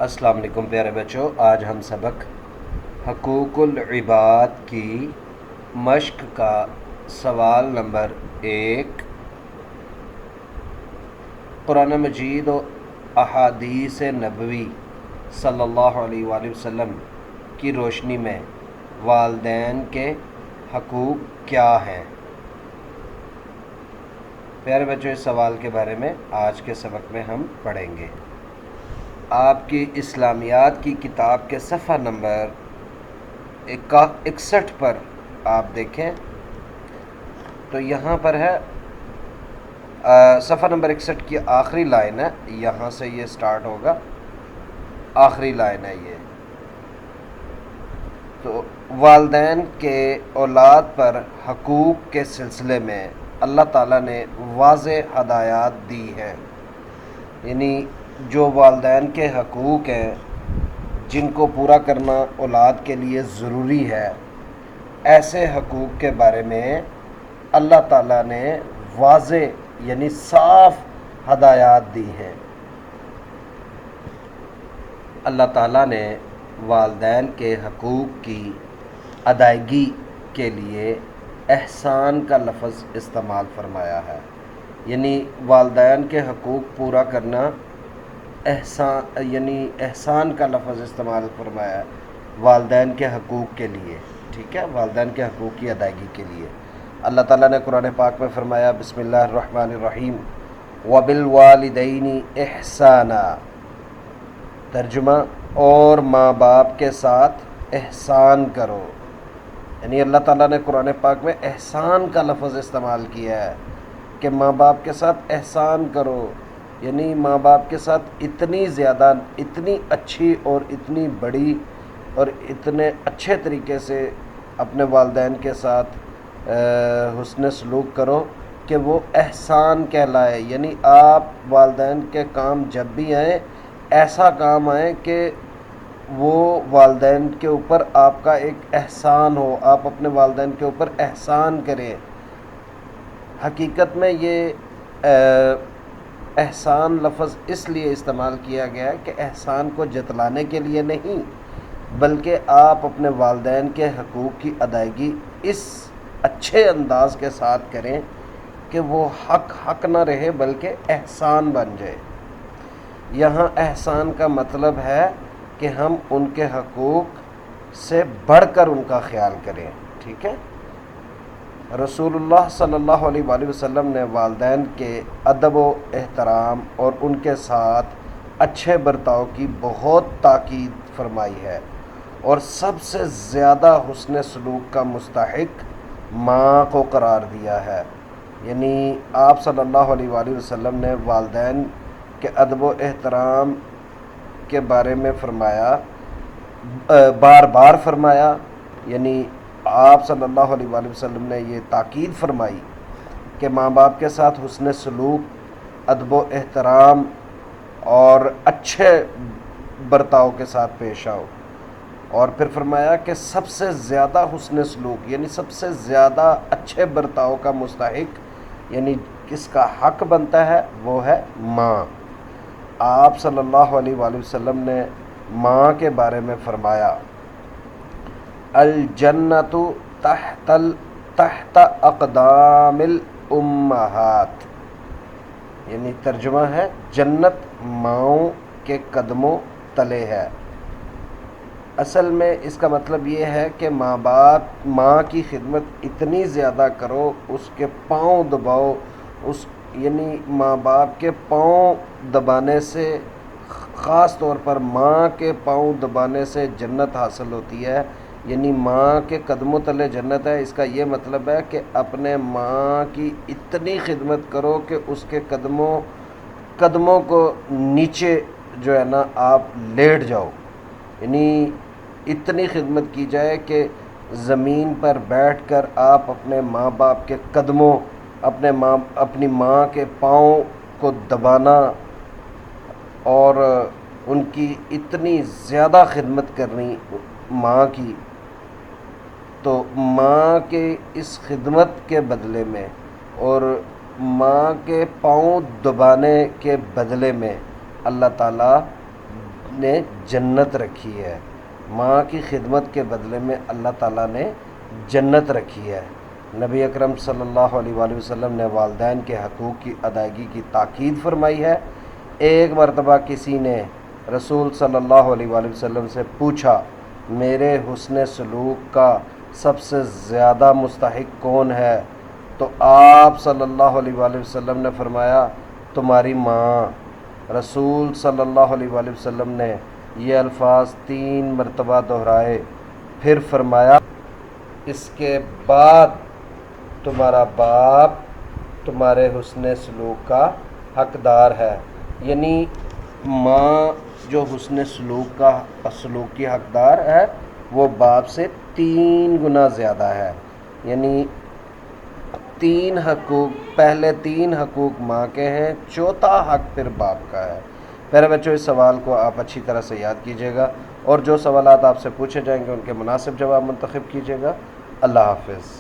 السلام علیکم پیارے بچوں، آج ہم سبق حقوق العباد کی مشق کا سوال نمبر 1 قرآن مجید و احادیث نبوی صلی اللہ علیہ وآلہ وسلم کی روشنی میں والدین کے حقوق کیا ہیں۔ پیارے بچوں، اس سوال کے بارے میں آج کے سبق میں ہم پڑھیں گے۔ آپ کی اسلامیات کی کتاب کے صفحہ نمبر 61 پر آپ دیکھیں تو یہاں پر ہے صفحہ نمبر 61 کی آخری لائن ہے، یہاں سے یہ سٹارٹ ہوگا، آخری لائن ہے یہ۔ تو والدین کے اولاد پر حقوق کے سلسلے میں اللہ تعالیٰ نے واضح ہدایات دی ہیں، یعنی جو والدین کے حقوق ہیں جن کو پورا کرنا اولاد کے لیے ضروری ہے، ایسے حقوق کے بارے میں اللہ تعالیٰ نے واضح یعنی صاف ہدایات دی ہیں۔ اللہ تعالیٰ نے والدین کے حقوق کی ادائیگی کے لیے احسان کا لفظ استعمال فرمایا ہے، یعنی والدین کے حقوق پورا کرنا احسان کا لفظ استعمال فرمایا ہے والدین کے حقوق کے لیے، ٹھیک ہے، والدین کے حقوق کی ادائیگی کے لیے۔ اللہ تعالیٰ نے قرآن پاک میں فرمایا، بسم اللہ الرحمن الرحیم، وبالوالدین احسانا، ترجمہ اور ماں باپ کے ساتھ احسان کرو، یعنی اللہ تعالیٰ نے قرآن پاک میں احسان کا لفظ استعمال کیا ہے کہ ماں باپ کے ساتھ احسان کرو، یعنی ماں باپ کے ساتھ اتنی زیادہ، اتنی اچھی اور اتنی بڑی اور اتنے اچھے طریقے سے اپنے والدین کے ساتھ حسن سلوک کرو کہ وہ احسان کہلائے، یعنی آپ والدین کے کام جب بھی آئیں ایسا کام آئیں کہ وہ والدین کے اوپر آپ کا ایک احسان ہو، آپ اپنے والدین کے اوپر احسان کریں۔ حقیقت میں یہ احسان لفظ اس لیے استعمال کیا گیا ہے کہ احسان کو جتلانے کے لیے نہیں، بلکہ آپ اپنے والدین کے حقوق کی ادائیگی اس اچھے انداز کے ساتھ کریں کہ وہ حق نہ رہے بلکہ احسان بن جائے۔ یہاں احسان کا مطلب ہے کہ ہم ان کے حقوق سے بڑھ کر ان کا خیال کریں، ٹھیک ہے۔ رسول اللہ صلی اللہ علیہ وآلہ وسلم نے والدین کے ادب و احترام اور ان کے ساتھ اچھے برتاؤ کی بہت تاکید فرمائی ہے، اور سب سے زیادہ حسن سلوک کا مستحق ماں کو قرار دیا ہے، یعنی آپ صلی اللہ علیہ وآلہ وسلم نے والدین کے ادب و احترام کے بارے میں فرمایا، بار بار فرمایا، یعنی آپ صلی اللہ علیہ وآلہ وسلم نے یہ تاکید فرمائی کہ ماں باپ کے ساتھ حسن سلوک، ادب و احترام اور اچھے برتاؤ کے ساتھ پیش آؤ، اور پھر فرمایا کہ سب سے زیادہ حسن سلوک یعنی سب سے زیادہ اچھے برتاؤ کا مستحق، یعنی کس کا حق بنتا ہے، وہ ہے ماں۔ آپ صلی اللہ علیہ وآلہ وسلم نے ماں کے بارے میں فرمایا، الجنت تحت اقدام الامہات، یعنی ترجمہ ہے جنت ماؤں کے قدموں تلے ہے۔ اصل میں اس کا مطلب یہ ہے کہ ماں کی خدمت اتنی زیادہ کرو، اس کے پاؤں دباؤ، یعنی ماں باپ کے پاؤں دبانے سے، خاص طور پر ماں کے پاؤں دبانے سے جنت حاصل ہوتی ہے، یعنی ماں کے قدموں تلے جنت ہے۔ اس کا یہ مطلب ہے کہ اپنے ماں کی اتنی خدمت کرو کہ اس کے قدموں کو نیچے جو ہے نا آپ لیٹ جاؤ، یعنی اتنی خدمت کی جائے کہ زمین پر بیٹھ کر آپ اپنے ماں باپ کے قدموں، اپنی ماں کے پاؤں کو دبانا اور ان کی اتنی زیادہ خدمت کرنی ماں کی، تو ماں کے اس خدمت کے بدلے میں اور ماں کے پاؤں دبانے کے بدلے میں اللہ تعالیٰ نے جنت رکھی ہے، ماں کی خدمت کے بدلے میں اللہ تعالیٰ نے جنت رکھی ہے۔ نبی اکرم صلی اللہ علیہ وآلہ وسلم نے والدین کے حقوق کی ادائیگی کی تاکید فرمائی ہے۔ ایک مرتبہ کسی نے رسول صلی اللہ علیہ وآلہ وسلم سے پوچھا، میرے حسن سلوک کا سب سے زیادہ مستحق کون ہے؟ تو آپ صلی اللہ علیہ وآلہ وسلم نے فرمایا، تمہاری ماں۔ رسول صلی اللہ علیہ وآلہ وسلم نے یہ الفاظ 3 مرتبہ دہرائے، پھر فرمایا اس کے بعد تمہارا باپ تمہارے حسن سلوک کا حقدار ہے۔ یعنی ماں جو حسن سلوک کی حقدار ہے وہ باپ سے 3 گنا زیادہ ہے۔ یعنی 3 حقوق، پہلے 3 حقوق ماں کے ہیں، چوتھا حق پھر باپ کا ہے۔ پیارے بچوں، اس سوال کو آپ اچھی طرح سے یاد کیجیے گا اور جو سوالات آپ سے پوچھے جائیں گے ان کے مناسب جواب منتخب کیجیے گا۔ اللہ حافظ۔